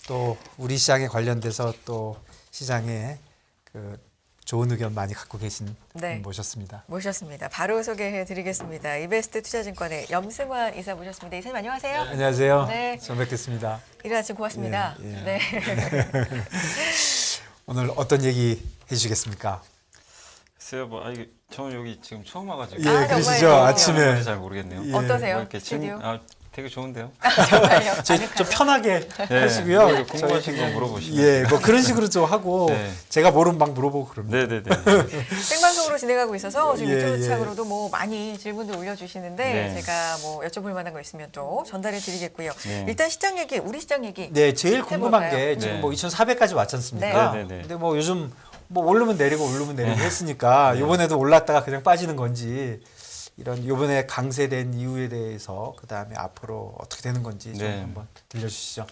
또 우리 시장에 관련돼서 또 시장에 그 좋은 의견 많이 갖고 계신 네. 분 모셨습니다. 모셨습니다. 바로 소개해드리겠습니다. 이베스트 투자증권의 염승환 이사 모셨습니다. 이사님 안녕하세요. 안녕하세요. 네. 처음 뵙겠습니다. 이른 아침 고맙습니다. 예, 예. 네. 오늘 어떤 얘기 해주시겠습니까? 글쎄요, 이게 저는 여기 지금 처음 와가지고 예, 아, 그러시죠. 정말요? 아침에 잘 모르겠네요. 예. 어떠세요? 이렇게 스튜디오? 되게 좋은데요. 정말요? 좀 아늑하죠? 편하게 네, 하시고요. 뭐 궁금하신 거 물어보시면. 예, 뭐 그런 식으로 좀 하고 네. 제가 모르는 막 물어보고 그럽니다. 네네네. 생방송으로 진행하고 있어서 지금 예, 유튜브 예. 창으로도 뭐 많이 질문들 올려주시는데 네. 제가 뭐 여쭤볼 만한 거 있으면 또 전달해드리겠고요. 네. 일단 시장 얘기, 우리 시장 얘기. 네, 제일 궁금한 해볼까요? 게 지금 네. 뭐 2,400까지 왔지 않습니까? 네, 네, 네. 근데 뭐 요즘 뭐 오르면 내리고 했으니까 이번에도 올랐다가 그냥 빠지는 건지 이런 요번에 강세된 이유에 대해서 그다음에 앞으로 어떻게 되는 건지 좀 네. 한번 들려주시죠.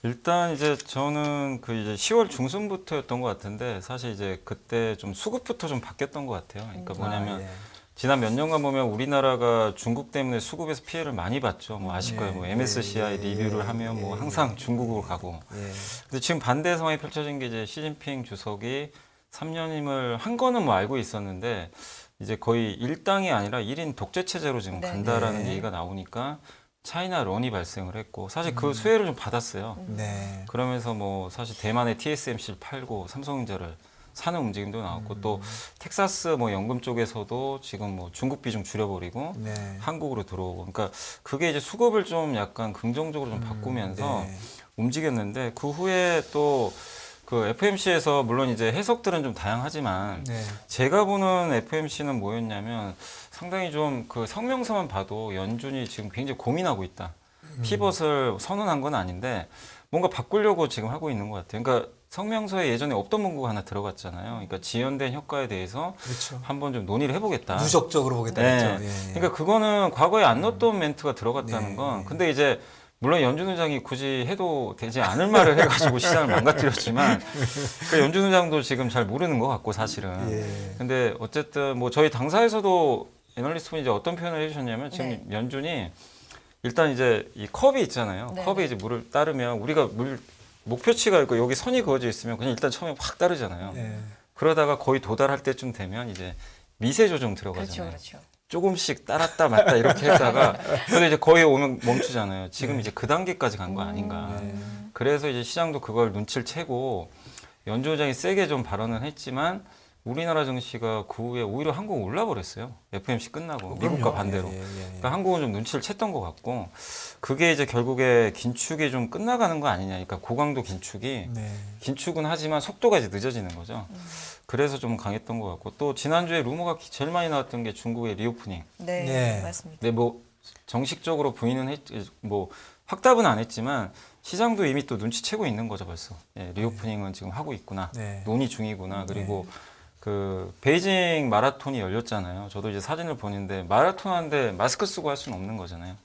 일단 이제 저는 그 이제 10월 중순부터였던 것 같은데 사실 이제 그때 좀 수급부터 좀 바뀌었던 것 같아요. 그러니까 뭐냐면 예. 지난 몇 년간 보면 우리나라가 중국 때문에 수급에서 피해를 많이 봤죠. 뭐 아실 거예요. 뭐 MSCI 리뷰를 하면 뭐 항상 중국으로 가고. 예. 근데 지금 반대 상황이 펼쳐진 게 이제 시진핑 주석이 3년임을 한 거는 뭐 알고 있었는데 이제 거의 일당이 아니라 1인 독재 체제로 지금 네. 간다라는 네. 얘기가 나오니까 차이나 런이 발생을 했고 사실 그 수혜를 좀 받았어요. 네. 그러면서 뭐 사실 대만의 TSMC를 팔고 삼성전자를 사는 움직임도 나왔고 또 텍사스 뭐 연금 쪽에서도 지금 뭐 중국 비중 줄여버리고 네. 한국으로 들어오고 그러니까 그게 이제 수급을 좀 약간 긍정적으로 좀 바꾸면서 네. 움직였는데 그 후에 또 그 FMC에서 물론 이제 해석들은 좀 다양하지만 네. 제가 보는 FMC는 뭐였냐면 상당히 좀 그 성명서만 봐도 연준이 지금 굉장히 고민하고 있다. 피벗을 선언한 건 아닌데 뭔가 바꾸려고 지금 하고 있는 것 같아요. 그러니까 성명서에 예전에 없던 문구가 하나 들어갔잖아요. 그러니까 지연된 효과에 대해서 그렇죠. 한번 좀 논의를 해보겠다. 누적적으로 보겠다 네. 그랬죠. 예. 그러니까 그거는 과거에 안 넣었던 멘트가 들어갔다는 네. 건 근데 이제 물론 연준 의장이 굳이 해도 되지 않을 말을 해가지고 시장을 망가뜨렸지만 그 연준 의장도 지금 잘 모르는 것 같고 사실은 예. 근데 어쨌든 뭐 저희 당사에서도 애널리스트분이 이제 어떤 표현을 해주셨냐면 지금 네. 연준이 일단 이제 이 컵이 있잖아요. 네. 컵에 이제 물을 따르면 우리가 물 목표치가 있고 여기 선이 그어져 있으면 그냥 일단 처음에 확 따르잖아요. 예. 그러다가 거의 도달할 때쯤 되면 이제 미세 조정 들어가잖아요. 그렇죠, 그렇죠. 조금씩 따랐다 맞다 이렇게 했다가 근데 이제 거의 오면 멈추잖아요. 지금 이제 그 단계까지 간 거 아닌가. 그래서 이제 시장도 그걸 눈치를 채고 연준 의장이 세게 좀 발언을 했지만 우리나라 증시가 그 후에 오히려 한국 올라버렸어요. FMC 끝나고 미국과 그럼요. 반대로. 예, 예, 예. 그러니까 한국은 좀 눈치를 챘던 것 같고 그게 이제 결국에 긴축이 좀 끝나가는 거 아니냐. 그러니까 고강도 긴축이 네. 긴축은 하지만 속도가 이제 늦어지는 거죠. 그래서 좀 강했던 것 같고 또 지난주에 루머가 제일 많이 나왔던 게 중국의 리오프닝. 네, 네. 맞습니다. 근데 뭐 정식적으로 부인은 뭐 확답은 안 했지만 시장도 이미 또 눈치채고 있는 거죠 벌써. 예, 리오프닝은 지금 하고 있구나. 네. 논의 중이구나. 그리고 그 베이징 마라톤이 열렸잖아요. 저도 이제 사진을 보는데 마라톤 하는데 마스크 쓰고 할 수는 없는 거잖아요.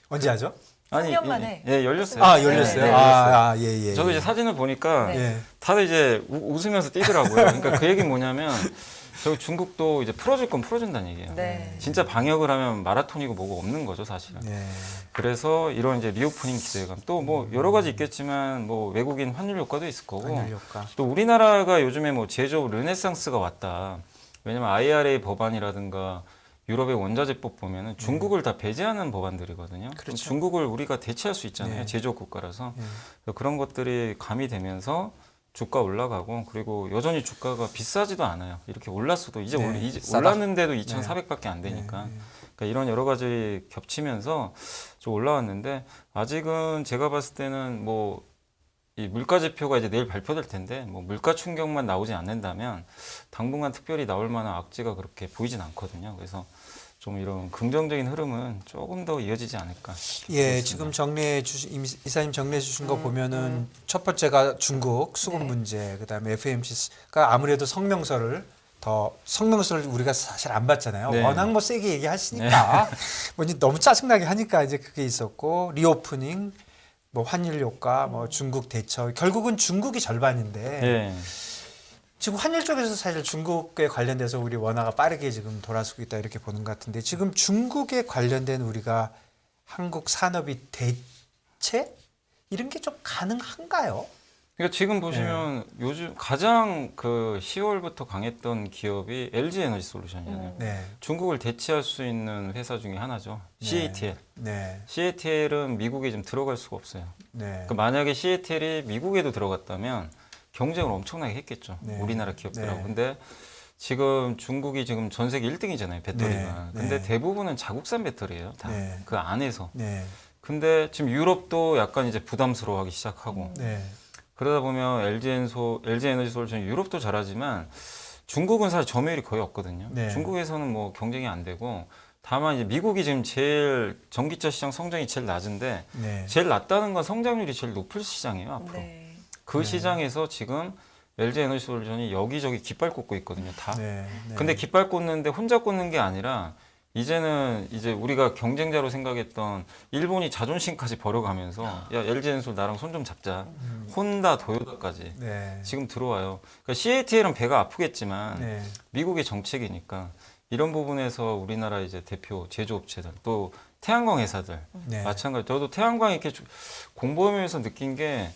언제 하죠? 3년 만에. 예, 열렸어요. 아, 열렸어요. 네, 아, 예, 예. 저도 이제 사진을 보니까 네. 예. 다들 이제 웃으면서 뛰더라고요. 그러니까 그 얘기는 뭐냐면 저희 중국도 이제 풀어줄 건 풀어준다는 얘기예요. 네. 진짜 방역을 하면 마라톤이고 뭐고 없는 거죠, 사실은. 네. 그래서 이런 이제 리오프닝 기대감 또 뭐 여러 가지 있겠지만 뭐 외국인 환율 효과도 있을 거고 환율 효과. 또 우리나라가 요즘에 뭐 제조업 르네상스가 왔다. 왜냐면 IRA 법안이라든가 유럽의 원자재법 보면은 중국을 다 배제하는 법안들이거든요. 그럼 그렇죠. 중국을 우리가 대체할 수 있잖아요. 네. 제조업 국가라서. 예. 그래서 그런 것들이 가미되면서 주가 올라가고 그리고 여전히 주가가 비싸지도 않아요. 이렇게 올랐어도 이제, 네, 이제 싸다. 올랐는데도 2,400밖에 안 되니까. 네, 네. 그러니까 이런 여러 가지 겹치면서 좀 올라왔는데 아직은 제가 봤을 때는 뭐 이 물가 지표가 이제 내일 발표될 텐데 뭐 물가 충격만 나오지 않는다면 당분간 특별히 나올 만한 악재가 그렇게 보이진 않거든요. 그래서 좀 이런 긍정적인 흐름은 조금 더 이어지지 않을까. 예, 지금 정리해 주신 이사님 정리해 주신 거 보면은 첫 번째가 중국 수급 네. 문제, 그다음에 FMC가 아무래도 성명서를 우리가 사실 안 봤잖아요. 네. 워낙 뭐 세게 얘기하시니까 뭐 이제 너무 짜증나게 하니까 이제 그게 있었고 리오프닝, 뭐 환율 효과, 뭐 중국 대처 결국은 중국이 절반인데 예. 지금 환율 쪽에서 사실 중국에 관련돼서 우리 원화가 빠르게 지금 돌아서고 있다 이렇게 보는 것 같은데 지금 중국에 관련된 우리가 한국 산업이 대체 이런 게 좀 가능한가요? 그러니까 지금 보시면 요즘 가장 그 10월부터 강했던 기업이 LG 에너지 솔루션이잖아요. 네. 중국을 대체할 수 있는 회사 중에 하나죠. CATL. 네. CATL은 미국에 좀 들어갈 수가 없어요. 네. 그러니까 만약에 CATL이 미국에도 들어갔다면 경쟁을 엄청나게 했겠죠. 네. 우리나라 기업들하고. 네. 근데 지금 중국이 지금 전 세계 1등이잖아요. 배터리가. 네. 근데 네. 대부분은 자국산 배터리예요. 다. 네. 그 안에서. 네. 근데 지금 유럽도 약간 이제 부담스러워하기 시작하고. 네. 그러다 보면 LG 에너지 솔루션 유럽도 잘하지만 중국은 사실 점유율이 거의 없거든요. 네. 중국에서는 뭐 경쟁이 안 되고 다만 이제 미국이 지금 제일 전기차 시장 성장이 제일 낮은데 네. 제일 낮다는 건 성장률이 제일 높을 시장이에요 앞으로. 네. 그 네. 시장에서 지금 LG 에너지 솔루션이 여기저기 깃발 꽂고 있거든요. 다. 네. 네. 근데 깃발 꽂는데 혼자 꽂는 게 아니라 이제는 이제 우리가 경쟁자로 생각했던 일본이 자존심까지 버려가면서 야 LG엔솔 나랑 손 좀 잡자. 혼다, 도요타까지 네. 지금 들어와요. 그러니까 CATL은 배가 아프겠지만 네. 미국의 정책이니까 이런 부분에서 우리나라 이제 대표 제조업체들 또 태양광 회사들 네. 마찬가지. 저도 태양광 이렇게 공부하면서 느낀 게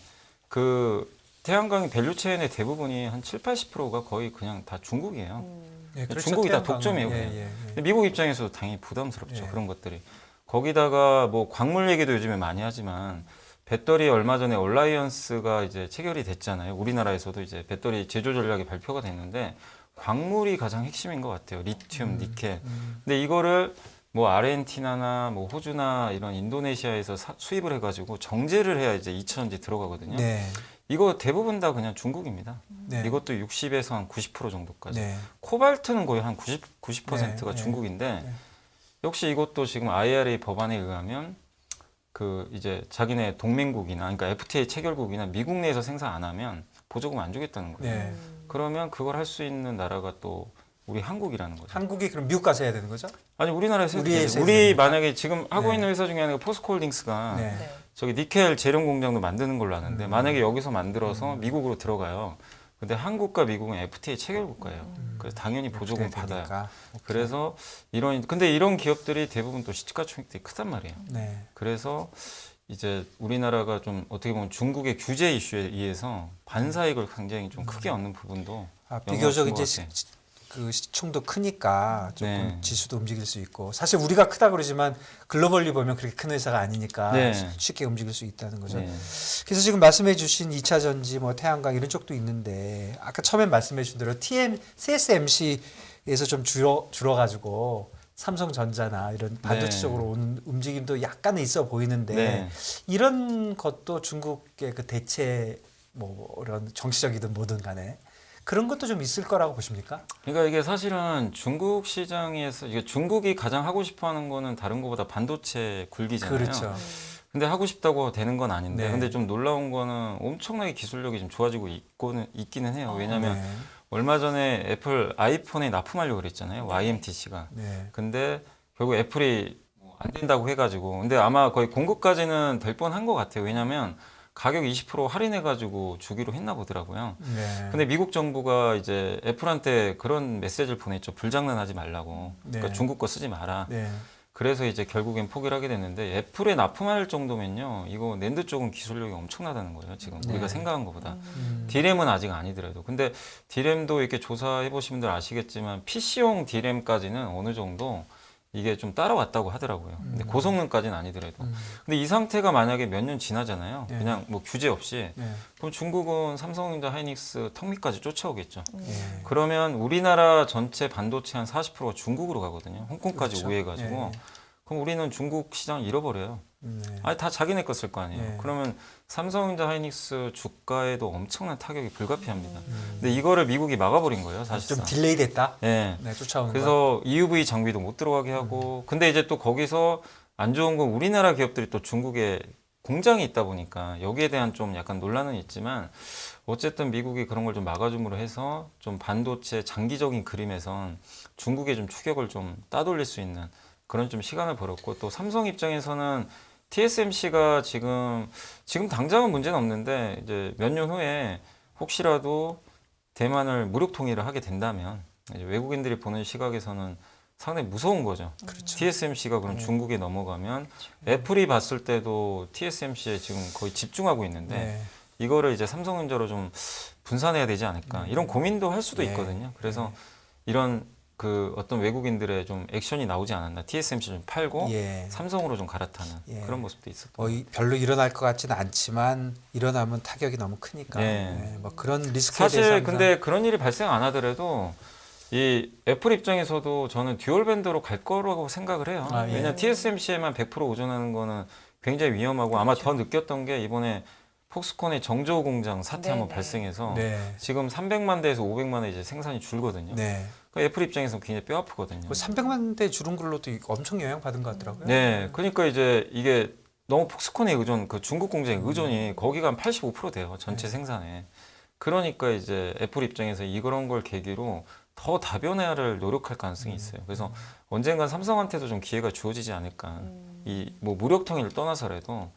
그 태양광 밸류체인의 대부분이 한 7, 80%가 거의 그냥 다 중국이에요. 네, 그렇죠. 중국이 다 태양광은. 독점이에요. 예, 그냥. 예, 예. 근데 미국 입장에서도 당연히 부담스럽죠. 예. 그런 것들이. 거기다가 뭐 광물 얘기도 요즘에 많이 하지만 배터리 얼마 전에 얼라이언스가 이제 체결이 됐잖아요. 우리나라에서도 이제 배터리 제조 전략이 발표가 됐는데 광물이 가장 핵심인 것 같아요. 리튬, 니켈. 근데 이거를 뭐 아르헨티나나 뭐 호주나 이런 인도네시아에서 수입을 해가지고 정제를 해야 이제 2차전지 들어가거든요. 네. 이거 대부분 다 그냥 중국입니다. 네. 이것도 60에서 한 90% 정도까지. 네. 코발트는 거의 한 90%가 네, 중국인데 네. 역시 이것도 지금 IRA 법안에 의하면 그 이제 자기네 동맹국이나 그러니까 FTA 체결국이나 미국 내에서 생산 안 하면 보조금 안 주겠다는 거예요. 네. 그러면 그걸 할 수 있는 나라가 또 우리 한국이라는 거죠. 한국이 그럼 미국 가서 해야 되는 거죠? 아니 우리나라에서 해도 우리에서 되죠. 우리 해도 만약에 지금 하고 네. 있는 회사 중에 하나가 포스코홀딩스가 네. 네. 저기 니켈 재련 공장도 만드는 걸로 아는데 만약에 여기서 만들어서 미국으로 들어가요. 근데 한국과 미국은 FTA 체결 국가예요. 그래서 당연히 보조금 그래야 받아요. 되니까. 그래서 근데 이런 기업들이 대부분 또 시가총액들이 크단 말이에요. 네. 그래서 이제 우리나라가 좀 어떻게 보면 중국의 규제 이슈에 의해서 반사이익을 굉장히 좀 크게 얻는 부분도 비교적 영향을 이제 준것 같아요. 그 시총도 크니까 조금 네. 지수도 움직일 수 있고 사실 우리가 크다 그러지만 글로벌리 보면 그렇게 큰 회사가 아니니까 네. 쉽게 움직일 수 있다는 거죠. 네. 그래서 지금 말씀해 주신 2차 전지 뭐 태양광 이런 쪽도 있는데 아까 처음에 말씀해 주신 대로 CSMC에서 좀 줄어 가지고 삼성전자나 이런 반도체 네. 쪽으로 오는 움직임도 약간은 있어 보이는데 네. 이런 것도 중국의 그 대체 뭐 이런 정치적이든 뭐든 간에 그런 것도 좀 있을 거라고 보십니까? 그러니까 이게 사실은 중국 시장에서 이게 중국이 가장 하고 싶어하는 거는 다른 것보다 반도체 굴기잖아요. 그렇죠. 근데 하고 싶다고 되는 건 아닌데, 네. 근데 좀 놀라운 거는 엄청나게 기술력이 좀 좋아지고 있기는 해요. 왜냐하면 네. 얼마 전에 애플 아이폰에 납품하려고 그랬잖아요. YMTC가. 네. 근데 결국 애플이 안 된다고 해가지고, 근데 아마 거의 공급까지는 될 뻔한 것 같아요. 왜냐하면 가격 20% 할인해가지고 주기로 했나 보더라고요. 네. 근데 미국 정부가 이제 애플한테 그런 메시지를 보냈죠. 불장난하지 말라고. 그러니까 네. 중국 거 쓰지 마라. 네. 그래서 이제 결국엔 포기를 하게 됐는데 애플에 납품할 정도면요. 이거 낸드 쪽은 기술력이 엄청나다는 거예요. 지금 네. 우리가 생각한 것보다. D램은 아직 아니더라도. 근데 D램도 이렇게 조사해 보신 분들 아시겠지만 PC용 D램까지는 어느 정도 이게 좀 따라왔다고 하더라고요. 근데 고성능까지는 아니더라도. 근데 이 상태가 만약에 몇 년 지나잖아요. 네. 그냥 뭐 규제 없이. 네. 그럼 중국은 삼성전자, 하이닉스, 턱밑까지 쫓아오겠죠. 네. 그러면 우리나라 전체 반도체 한 40%가 중국으로 가거든요. 홍콩까지 그렇죠. 우회해가지고. 네. 그럼 우리는 중국 시장 잃어버려요. 네. 아니 다 자기네 거 쓸 거 아니에요. 네. 그러면 삼성전자, 하이닉스 주가에도 엄청난 타격이 불가피합니다. 근데 이거를 미국이 막아버린 거예요, 좀 사실상. 딜레이 됐다. 네. 네, 쫓아오는 거. 그래서 EUV 장비도 못 들어가게 하고. 근데 이제 또 거기서 안 좋은 건 우리나라 기업들이 또 중국에 공장이 있다 보니까 여기에 대한 좀 약간 논란은 있지만 어쨌든 미국이 그런 걸 좀 막아줌으로 해서 좀 반도체 장기적인 그림에선 중국에 좀 추격을 좀 따돌릴 수 있는 그런 좀 시간을 벌었고 또 삼성 입장에서는 TSMC가 지금 당장은 문제는 없는데 이제 몇 년 후에 혹시라도 대만을 무력 통일을 하게 된다면 이제 외국인들이 보는 시각에서는 상당히 무서운 거죠. 그렇죠. TSMC가 그럼 네. 중국에 넘어가면 애플이 봤을 때도 TSMC에 지금 거의 집중하고 있는데 네. 이거를 이제 삼성전자로 좀 분산해야 되지 않을까 이런 고민도 할 수도 네. 있거든요. 그래서 이런 그 어떤 외국인들의 좀 액션이 나오지 않았나. TSMC 좀 팔고 예. 삼성으로 좀 갈아타는 예. 그런 모습도 있었던 뭐 별로 일어날 것 같지는 않지만 일어나면 타격이 너무 크니까 네. 네, 뭐 그런 리스크에 대해서 사실 항상 근데 그런 일이 발생 안 하더라도 이 애플 입장에서도 저는 듀얼 밴더로 갈 거라고 생각을 해요. 아, 예. 왜냐하면 TSMC에만 100% 의존하는 거는 굉장히 위험하고 아마 더 느꼈던 게 이번에 폭스콘의 정저우 공장 사태 한번 네네. 발생해서 네. 지금 300만 대에서 500만 대 이제 생산이 줄거든요. 네. 그러니까 애플 입장에서 굉장히 뼈 아프거든요. 뭐 300만 대 줄은 걸로도 엄청 영향 받은 것 같더라고요. 네, 그러니까 이제 이게 너무 폭스콘의 의존, 그 중국 공장의 의존이 거기가 한 85% 돼요. 전체 네. 생산에. 그러니까 이제 애플 입장에서 이런 걸 계기로 더 다변화를 노력할 가능성이 있어요. 그래서 언젠간 삼성한테도 좀 기회가 주어지지 않을까. 이 뭐 무력 통일을 떠나서라도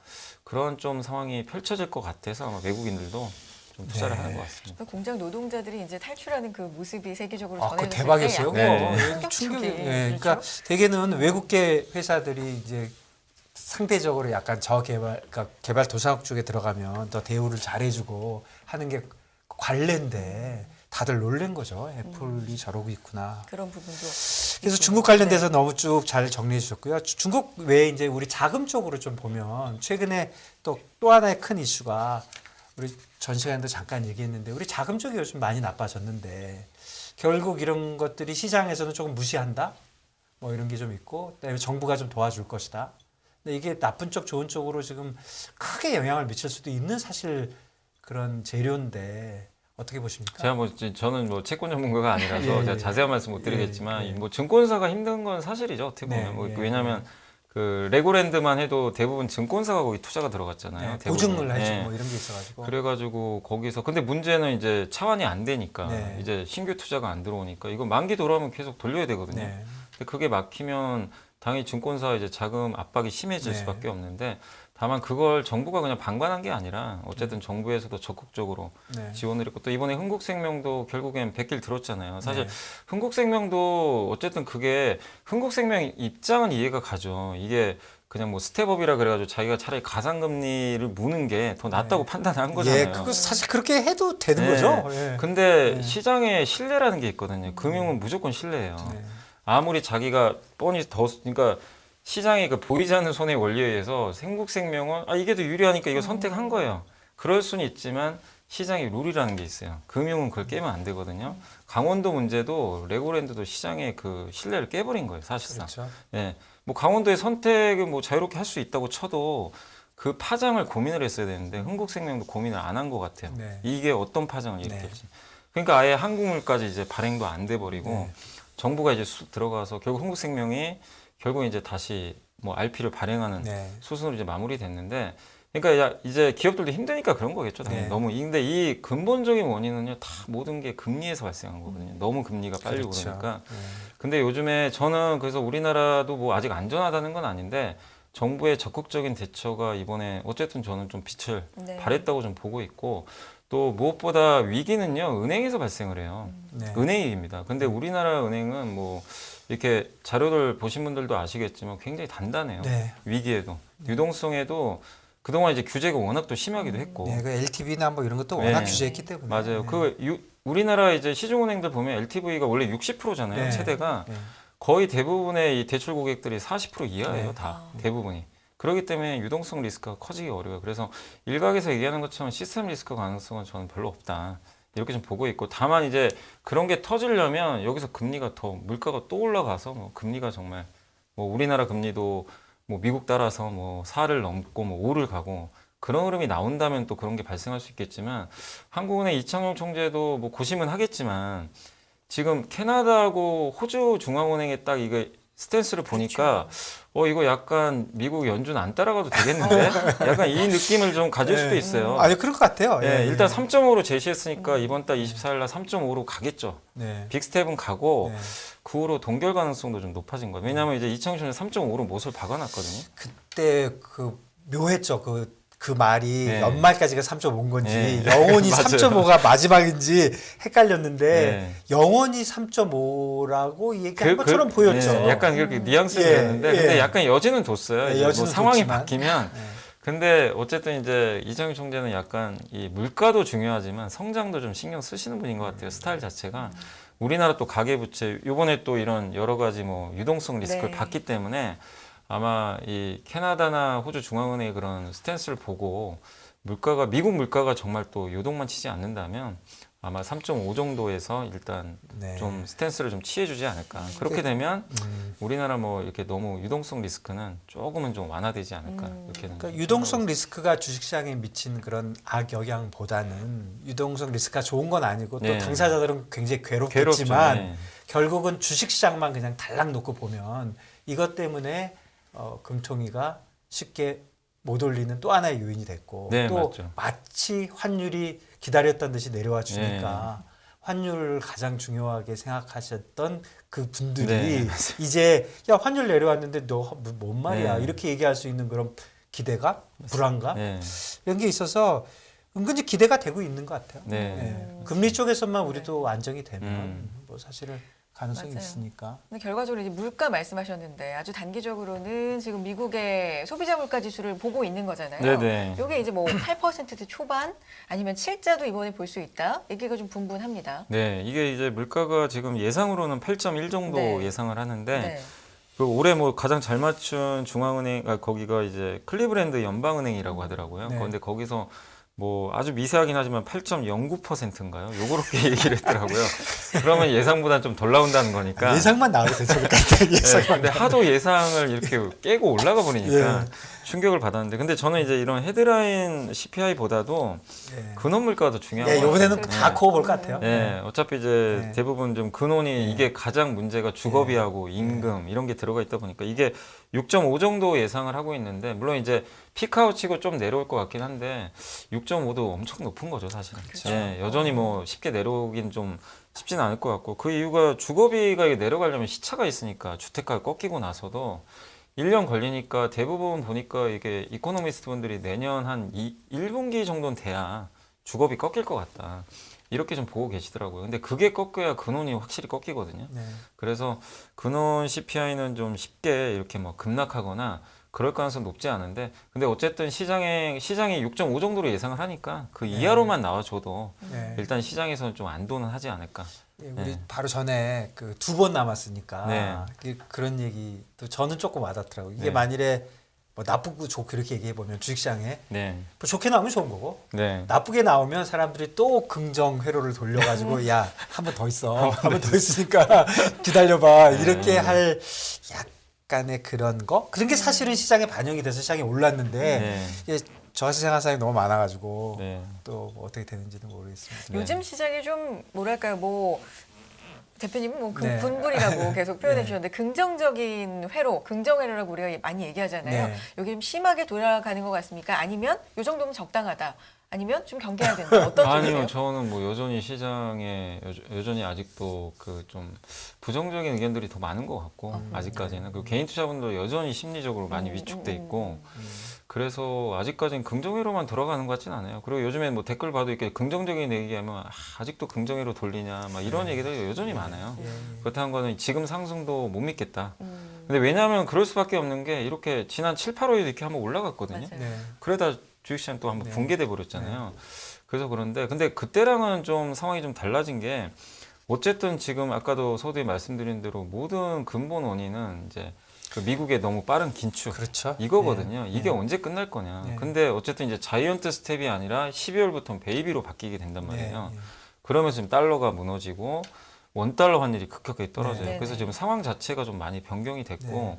그런 좀 상황이 펼쳐질 것 같아서 아마 외국인들도 좀 투자를 네. 하는 것 같습니다. 공장 노동자들이 이제 탈출하는 그 모습이 세계적으로 아, 그거 전해졌을 대박이었어요. 때 네. 약간 그거. 충격이. 충격적인. 네, 그렇죠? 그러니까 대개는 외국계 회사들이 이제 상대적으로 약간 저개발, 그러니까 개발 도상국 쪽에 들어가면 더 대우를 잘해주고 하는 게 관례인데 다들 놀란 거죠. 애플이 저러고 있구나. 그런 부분도. 그래서 있고요. 중국 관련돼서 너무 쭉 잘 정리해 주셨고요. 중국 외에 이제 우리 자금 쪽으로 좀 보면 최근에 또 하나의 큰 이슈가 우리 전 시간에도 잠깐 얘기했는데 우리 자금 쪽이 요즘 많이 나빠졌는데 결국 이런 것들이 시장에서는 조금 무시한다. 뭐 이런 게 좀 있고 그다음에 정부가 좀 도와줄 것이다. 근데 이게 나쁜 쪽 좋은 쪽으로 지금 크게 영향을 미칠 수도 있는 사실 그런 재료인데 어떻게 보십니까? 제가 뭐 저는 뭐 채권 전문가가 아니라서 예, 제가 예. 자세한 말씀 못 드리겠지만 예, 예. 뭐 증권사가 힘든 건 사실이죠. 어떻게 보면 네, 뭐 예, 왜냐하면 그 레고랜드만 해도 대부분 증권사가 거기 투자가 들어갔잖아요. 네, 대부분. 보증을 해주고 예. 뭐 이런 게 있어가지고 그래가지고 거기서 근데 문제는 이제 차환이 안 되니까 네. 이제 신규 투자가 안 들어오니까 이거 만기 돌아오면 계속 돌려야 되거든요. 네. 근데 그게 막히면 당연히 증권사 이제 자금 압박이 심해질 네. 수밖에 없는데 다만 그걸 정부가 그냥 방관한 게 아니라 어쨌든 정부에서도 적극적으로 네. 지원을 했고 또 이번에 흥국생명도 결국엔 100길 들었잖아요. 사실 네. 흥국생명도 어쨌든 그게 흥국생명 입장은 이해가 가죠. 이게 그냥 뭐 스텝업이라 그래가지고 자기가 차라리 가상금리를 무는 게 더 낫다고 판단한 거잖아요. 예, 그거 사실 그렇게 해도 되는 네. 거죠. 예. 근데 네. 시장에 신뢰라는 게 있거든요. 금융은 무조건 신뢰예요. 네. 아무리 자기가 뻔히 그러니까 시장의 그 보이지 않는 손의 원리에 의해서 흥국생명은 이게 더 유리하니까 이거 선택한 거예요. 그럴 수는 있지만 시장의 룰이라는 게 있어요. 금융은 그걸 깨면 안 되거든요. 강원도 문제도 레고랜드도 시장의 그 신뢰를 깨버린 거예요, 사실상. 그렇죠. 예. 뭐 강원도의 선택을 뭐 자유롭게 할 수 있다고 쳐도 그 파장을 고민을 했어야 되는데 흥국생명도 고민을 안 한 것 같아요. 네. 이게 어떤 파장을 네. 일으킬지. 그러니까 아예 항공물까지 이제 발행도 안 돼 버리고 네. 정부가 이제 들어가서 결국 흥국생명이 결국 이제 다시 뭐 RP를 발행하는 네. 수순으로 이제 마무리됐는데, 그러니까 이제 기업들도 힘드니까 그런 거겠죠. 당연히. 네. 너무 근데 이 근본적인 원인은요, 다 모든 게 금리에서 발생한 거거든요. 너무 금리가 빨리 그렇죠. 오르니까. 네. 근데 요즘에 저는 그래서 우리나라도 뭐 아직 안전하다는 건 아닌데 정부의 적극적인 대처가 이번에 어쨌든 저는 좀 빛을 네. 발했다고 좀 보고 있고, 또 무엇보다 위기는요, 은행에서 발생을 해요. 네. 은행입니다. 근데 우리나라 은행은 뭐 이렇게 자료를 보신 분들도 아시겠지만 굉장히 단단해요. 네. 위기에도 유동성에도 그동안 이제 규제가 워낙 또 심하기도 했고. 네, 그 LTV나 뭐 이런 것도 워낙 네. 규제했기 때문에 맞아요. 네. 우리나라 이제 시중은행들 보면 LTV가 원래 60%잖아요. 네. 최대가 네. 거의 대부분의 이 대출 고객들이 40% 이하예요. 네. 다 대부분이. 그렇기 때문에 유동성 리스크가 커지기 어려워요. 그래서 일각에서 얘기하는 것처럼 시스템 리스크 가능성은 저는 별로 없다. 이렇게 좀 보고 있고, 다만 이제 그런 게 터지려면 여기서 금리가 더 물가가 또 올라가서 뭐 금리가 정말 뭐 우리나라 금리도 뭐 미국 따라서 뭐 4를 넘고 뭐 5를 가고 그런 흐름이 나온다면 또 그런 게 발생할 수 있겠지만, 한국은행 이창용 총재도 뭐 고심은 하겠지만 지금 캐나다하고 호주 중앙은행의 딱 이거 스탠스를 보니까 이거 약간 미국 연준 안 따라가도 되겠는데? 약간 이 느낌을 좀 가질 수도 있어요. 아니 그럴 것 같아요. 예, 일단 3.5로 제시했으니까 이번 달 24일 날 3.5로 가겠죠. 네. 빅스텝은 가고 네. 그 후로 동결 가능성도 좀 높아진 거예요. 왜냐하면 이제 이창용 총재 3.5로 못을 박아놨거든요. 그때 그 묘했죠. 그 그 말이 네. 연말까지가 3.5인 건지 네. 영원히 맞아요. 3.5가 마지막인지 헷갈렸는데 네. 영원히 3.5라고 얘기한 것처럼 보였죠. 네, 약간 그렇게 뉘앙스는 예, 있는데 예. 근데 약간 여지는 뒀어요. 네, 이제 뭐 여지는 상황이 뒀지만. 바뀌면 네. 근데 어쨌든 이제 이창용 총재는 약간 이 물가도 중요하지만 성장도 좀 신경 쓰시는 분인 것 같아요. 스타일 자체가 우리나라 또 가계부채 이번에 또 이런 여러 가지 뭐 유동성 리스크를 네. 봤기 때문에 아마 이 캐나다나 호주 중앙은행의 그런 스탠스를 보고 물가가 미국 물가가 정말 또 요동만 치지 않는다면 아마 3.5 정도에서 일단 네. 좀 스탠스를 좀 취해주지 않을까. 그렇게 되면 우리나라 뭐 이렇게 너무 유동성 리스크는 조금은 좀 완화되지 않을까. 이렇게는 그러니까 유동성 리스크가 주식시장에 미친 그런 악영향보다는 유동성 리스크가 좋은 건 아니고 또 네. 당사자들은 굉장히 괴롭겠지만 네. 결국은 주식시장만 그냥 달랑 놓고 보면 이것 때문에 금통위가 쉽게 못 올리는 또 하나의 요인이 됐고 네, 또 맞죠. 마치 환율이 기다렸던 듯이 내려와 주니까 환율을 가장 중요하게 생각하셨던 그 분들이 네, 이제 야 환율 내려왔는데 너 뭔 말이야 네. 이렇게 얘기할 수 있는 그런 기대감, 불안감 네. 이런 게 있어서 은근히 기대가 되고 있는 것 같아요. 네. 예. 금리 쪽에서만 우리도 안정이 되면 뭐 사실은 가능성이 맞아요. 있으니까. 근데 결과적으로 이제 물가 말씀하셨는데 아주 단기적으로는 지금 미국의 소비자 물가 지수를 보고 있는 거잖아요. 네네. 이게 이제 뭐 8% 초반 아니면 7자도 이번에 볼 수 있다. 얘기가 좀 분분합니다. 네, 이게 이제 물가가 지금 예상으로는 8.1 정도 네. 예상을 하는데 네. 그 올해 뭐 가장 잘 맞춘 중앙은행 거기가 이제 클리브랜드 연방은행이라고 하더라고요. 네. 그런데 거기서 뭐 아주 미세하긴 하지만 8.09%인가요? 요렇게 얘기를 했더라고요. 그러면 예상보다 좀 덜 나온다는 거니까. 예상만 나와도 괜찮을 것 같아요. 네, 예상만. 근데 하도 예상을 이렇게 깨고 올라가 버리니까 예. 충격을 받았는데 근데 저는 이제 이런 헤드라인 CPI보다도 예. 근원 물가가 더 중요한 예, 것 같아요. 이번에는 다 코어볼 것 같아요. 네, 어차피 이제 네. 대부분 좀 근원이 이게 가장 문제가 주거비하고 임금 이런 게 들어가 있다 보니까 이게 6.5 정도 예상을 하고 있는데 물론 이제 피크아웃 치고 좀 내려올 것 같긴 한데 6.5도 엄청 높은 거죠 사실은. 네, 여전히 뭐 쉽게 내려오긴 좀 쉽지는 않을 것 같고 그 이유가 주거비가 이게 내려가려면 시차가 있으니까 주택가가 꺾이고 나서도 1년 걸리니까 대부분 보니까 이게 이코노미스트 분들이 내년 한 1분기 정도는 돼야 주거비 꺾일 것 같다. 이렇게 좀 보고 계시더라고요. 근데 그게 꺾여야 근원이 확실히 꺾이거든요. 네. 그래서 근원 CPI는 좀 쉽게 이렇게 뭐 급락하거나 그럴 가능성 높지 않은데 근데 어쨌든 시장이 6.5 정도로 예상을 하니까 그 이하로만 나와줘도 네. 일단 시장에서는 좀 안도는 하지 않을까. 예, 우리 네. 바로 전에 그 2번 남았으니까 네. 그런 얘기 또 저는 조금 와닿더라고요. 이게 네. 만일에 뭐 나쁘고 좋고 이렇게 얘기해 보면 주식시장에 네. 뭐 좋게 나오면 좋은 거고 네. 나쁘게 나오면 사람들이 또 긍정 회로를 돌려가지고 야 한 번 더 있어 한 번 더 있으니까 기다려봐 이렇게 할 약간의 그런 거 그런 게 사실은 시장에 반영이 돼서 시장이 올랐는데 네. 이게 저하시장사상이 너무 많아가지고 네. 또뭐 어떻게 되는지는 모르겠습니다. 네. 요즘 시장이 좀 뭐랄까요, 뭐 대표님은 뭐 네. 분분이라고 계속 표현해 네. 주셨는데 긍정적인 회로, 긍정 회로라고 우리가 많이 얘기하잖아요. 네. 여기 좀 심하게 돌아가는 것 같습니까? 아니면 요 정도면 적당하다. 아니면 좀 경계해야 된다. 어떤 아니요, 쪽이세요? 저는 뭐 여전히 시장에 여전히 아직도 그 좀 부정적인 의견들이 더 많은 것 같고 아직까지는 그리고 개인 투자분들 여전히 심리적으로 많이 위축돼 있고 그래서 아직까지는 긍정회로만 돌아가는 것 같진 않아요. 그리고 요즘에 뭐 댓글 봐도 이렇게 긍정적인 얘기하면 아직도 긍정회로 돌리냐 막 이런 얘기들이 여전히 많아요. 그렇다는 거는 지금 상승도 못 믿겠다. 근데 왜냐하면 그럴 수밖에 없는 게 이렇게 지난 7, 8월에 이렇게 한번 올라갔거든요. 맞아요. 네. 그러다 주식시장 또 한번 네. 붕괴돼 버렸잖아요. 그래서 그런데 근데 그때랑은 좀 상황이 좀 달라진 게 어쨌든 지금 아까도 서두에 말씀드린 대로 모든 근본 원인은 이제 그 미국의 너무 빠른 긴축 그렇죠. 이거거든요. 네. 이게 네. 언제 끝날 거냐. 네. 근데 어쨌든 이제 자이언트 스텝이 아니라 12월부터 베이비로 바뀌게 된단 말이에요. 네. 그러면서 지금 달러가 무너지고 원달러 환율이 급격하게 떨어져요. 네. 그래서 네. 지금 상황 자체가 좀 많이 변경이 됐고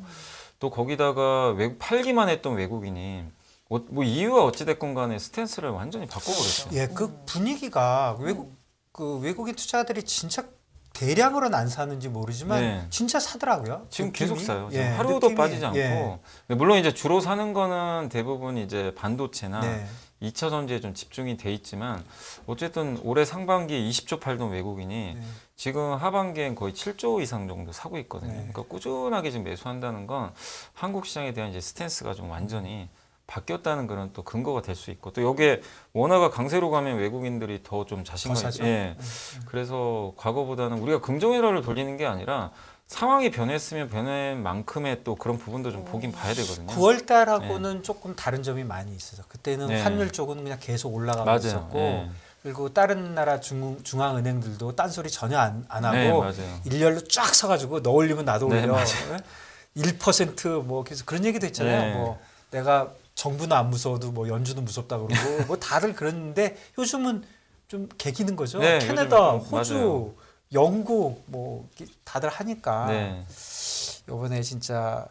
또 거기다가 팔기만 했던 외국인이 뭐 이유가 어찌됐건 간에 스탠스를 완전히 바꿔버렸어요. 예, 그 분위기가 외국인 투자자들이 진짜 대량으로는 안 사는지 모르지만 네. 진짜 사더라고요. 지금 느낌이. 계속 사요. 예, 지금 하루도 느낌이. 빠지지 않고. 예. 근데 물론 이제 주로 사는 거는 대부분 이제 반도체나 네. 2차 전지에 좀 집중이 돼 있지만 어쨌든 올해 상반기에 20조 팔던 외국인이 네. 지금 하반기엔 거의 7조 이상 정도 사고 있거든요. 네. 그러니까 꾸준하게 지금 매수한다는 건 한국 시장에 대한 이제 스탠스가 좀 완전히 바뀌었다는 그런 또 근거가 될 수 있고 또 여기에 원화가 강세로 가면 외국인들이 더 좀 자신감 사죠. 예. 그래서 과거보다는 우리가 긍정회로를 돌리는 게 아니라 상황이 변했으면 변한 만큼의 또 그런 부분도 좀 보긴 봐야 되거든요. 9월 달하고는 조금 다른 점이 많이 있어서 그때는 네. 환율 쪽은 그냥 계속 올라가고 맞아요. 있었고 예. 그리고 다른 나라 중앙은행들도 딴소리 전혀 안 하고 네, 맞아요. 일렬로 쫙 서가지고 너 올리면 나도 네, 올려. 맞아요. 1%뭐 계속 그런 얘기도 했잖아요. 네. 뭐 내가 정부는 안 무서워도 뭐 연준은 무섭다 그러고 뭐 다들 그랬는데 요즘은 좀 개기는 거죠. 네, 캐나다, 요즘 좀 호주, 맞아요. 영국 뭐 다들 하니까 네. 이번에 진짜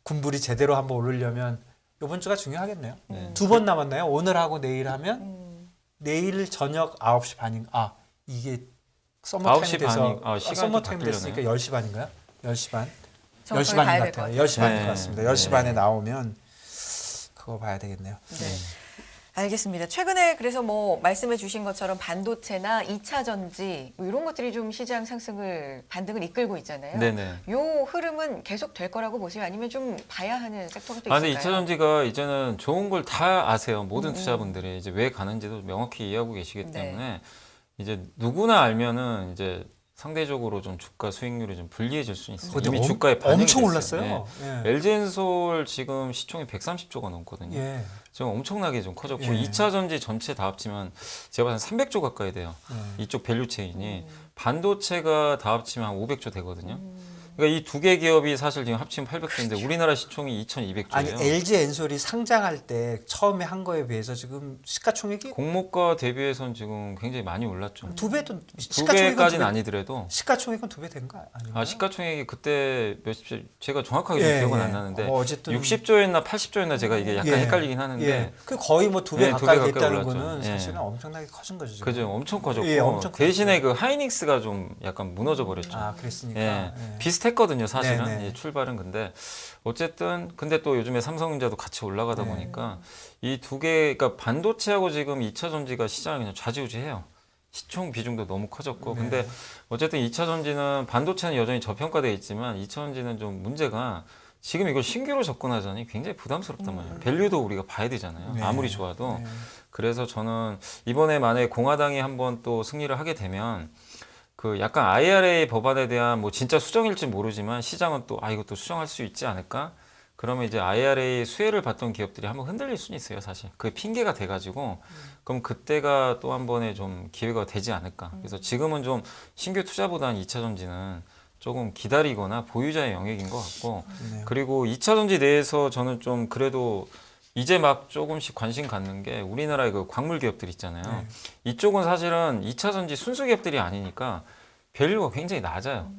군불이 제대로 한번 오르려면 이번 주가 중요하겠네요. 네. 2번 남았나요? 오늘 하고 내일 하면 음. 내일 저녁 9시 반인가? 아 이게 9시 서머타임 돼서 반이- 시간이 좀 서머타임 바뀌려네요. 됐으니까 10시 반인가요? 10시 반? 정확하게 10시 반인 봐야 것 될것 같아요. 같아요. 10시 반인 네. 것 같습니다. 10시 네. 반에 나오면 그거 봐야 되겠네요. 네. 알겠습니다. 최근에 그래서 뭐 말씀해 주신 것처럼 반도체나 2차 전지 뭐 이런 것들이 좀 시장 상승을 반등을 이끌고 있잖아요. 네네. 요 흐름은 계속 될 거라고 보세요? 아니면 좀 봐야 하는 섹터가 또 아, 근데 있을까요? 2차 전지가 이제는 좋은 걸 다 아세요. 모든 투자분들이 이제 왜 가는지도 명확히 이해하고 계시기 네. 때문에 이제 누구나 알면은 이제 상대적으로 좀 주가 수익률이 좀 불리해질 수 있어요. 근데 이미 주가에 반영이 엄청 됐어요. 올랐어요. 네. 예. LG엔솔 지금 시총이 130조가 넘거든요. 예. 지금 엄청나게 좀 커졌고 예. 2차 전지 전체 다 합치면 제가 봐서는 300조 가까이 돼요. 예. 이쪽 밸류 체인이 반도체가 다 합치면 한 500조 되거든요. 그러니까 이 두 개 기업이 사실 지금 합치면 800조인데 우리나라 시총이 2,200조예요. 아니 LG 엔솔이 상장할 때 처음에 한 거에 비해서 지금 시가총액이 공모가 대비해서는 지금 굉장히 많이 올랐죠. 두 배도 두 배까지는 아니더라도 시가총액은 2배 된 거 아닌가요? 시가총액이 그때 몇십 제가 정확하게 예, 기억은 예. 안 나는데 어쨌든 60조였나 80조였나 제가 이게 약간 예. 헷갈리긴 하는데 예. 그 거의 뭐 2배 네, 두 가까이 배 가까이 됐다는 올랐죠. 거는 예. 사실은 엄청나게 커진 거죠. 지금. 그죠 엄청 커졌고 예, 엄청 대신에 그 하이닉스가 좀 약간 무너져 버렸죠. 아 그랬으니까. 예, 예. 비슷했거든요 사실은 네네. 예, 출발은 근데 어쨌든 근데 또 요즘에 삼성전자도 같이 올라가다 네. 보니까 이 두 개 그러니까 반도체하고 지금 2차 전지가 시장을 그냥 좌지우지해요. 시총 비중도 너무 커졌고 네. 근데 어쨌든 2차 전지는 반도체는 여전히 저평가되어 있지만 2차 전지는 좀 문제가 지금 이걸 신규로 접근하자니 굉장히 부담스럽단 말이에요. 밸류도 우리가 봐야 되잖아요. 네. 아무리 좋아도. 네. 그래서 저는 이번에 만약에 공화당이 한번 또 승리를 하게 되면 그 약간 IRA 법안에 대한 뭐 진짜 수정일지 모르지만 시장은 또 이것도 수정할 수 있지 않을까? 그러면 이제 IRA 수혜를 받던 기업들이 한번 흔들릴 수는 있어요, 사실. 그게 핑계가 돼가지고 그럼 그때가 또 한 번의 좀 기회가 되지 않을까? 그래서 지금은 좀 신규 투자보다는 2차 전지는 조금 기다리거나 보유자의 영역인 것 같고 네. 그리고 2차 전지 내에서 저는 좀 그래도 이제 막 조금씩 관심 갖는 게 우리나라의 그 광물 기업들 있잖아요. 네. 이쪽은 사실은 2차 전지 순수 기업들이 아니니까 밸류가 굉장히 낮아요.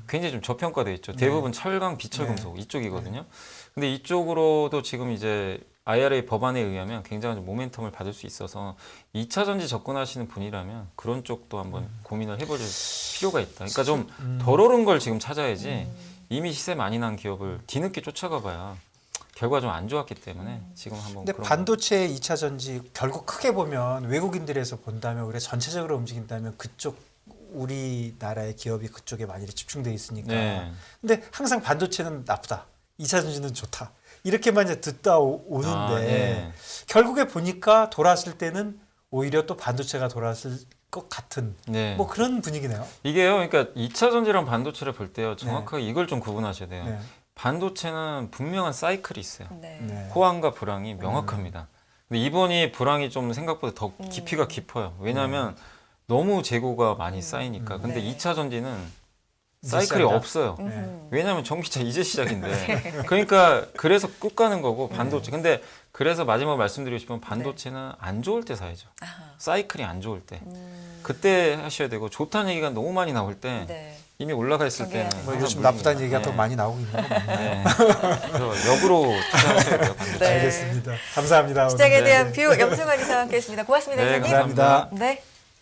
굉장히 좀 저평가돼 있죠. 대부분 철강, 비철금속 이쪽이거든요. 근데 이쪽으로도 지금 이제 IRA 법안에 의하면 굉장한 좀 모멘텀을 받을 수 있어서 2차 전지 접근하시는 분이라면 그런 쪽도 한번 고민을 해볼 필요가 있다. 그러니까 좀 덜 오른 걸 지금 찾아야지 이미 시세 많이 난 기업을 뒤늦게 쫓아가 봐야 결과 좀 안 좋았기 때문에 지금 한번 근데 그런 반도체 2차 전지 결국 크게 보면 외국인들에서 본다면 우리가 전체적으로 움직인다면 그쪽 우리나라의 기업이 그쪽에 많이 집중돼 있으니까. 네. 근데 항상 반도체는 나쁘다. 2차 전지는 좋다. 이렇게만 이제 듣다 오는데 예. 결국에 보니까 돌았을 때는 오히려 또 반도체가 돌았을 것 같은 네. 뭐 그런 분위기네요. 이게요. 그러니까 2차 전지랑 반도체를 볼 때요. 정확하게 이걸 좀 구분하셔야 돼요. 네. 반도체는 분명한 사이클이 있어요. 네. 네. 호황과 불황이 명확합니다. 근데 이번이 불황이 좀 생각보다 더 깊이가 깊어요. 왜냐하면 너무 재고가 많이 쌓이니까. 근데 네. 2차 전지는 이제 사이클이 시작이다. 없어요. 음. 왜냐하면 전기차 이제 시작인데. 그러니까 그래서 꾹 가는 거고 반도체. 근데 그래서 마지막 말씀드리고 싶은 반도체는 안 좋을 때 사야죠. 아하. 사이클이 안 좋을 때. 그때 하셔야 되고 좋다는 얘기가 너무 많이 나올 때 네. 이미 올라가 있을 경계해야 때는 돼요. 뭐 항상 요즘 나쁘다는 물립니다. 얘기가 더 많이 나오고 있는 거 맞나요? 네. 그래서 역으로 투자하셔야 돼요. 반도체. 네. 알겠습니다. 감사합니다. 오늘. 시장에 네. 대한 뷰 염승환 이사와 함께했습니다. 고맙습니다. 네, 이사님. 감사합니다. 네.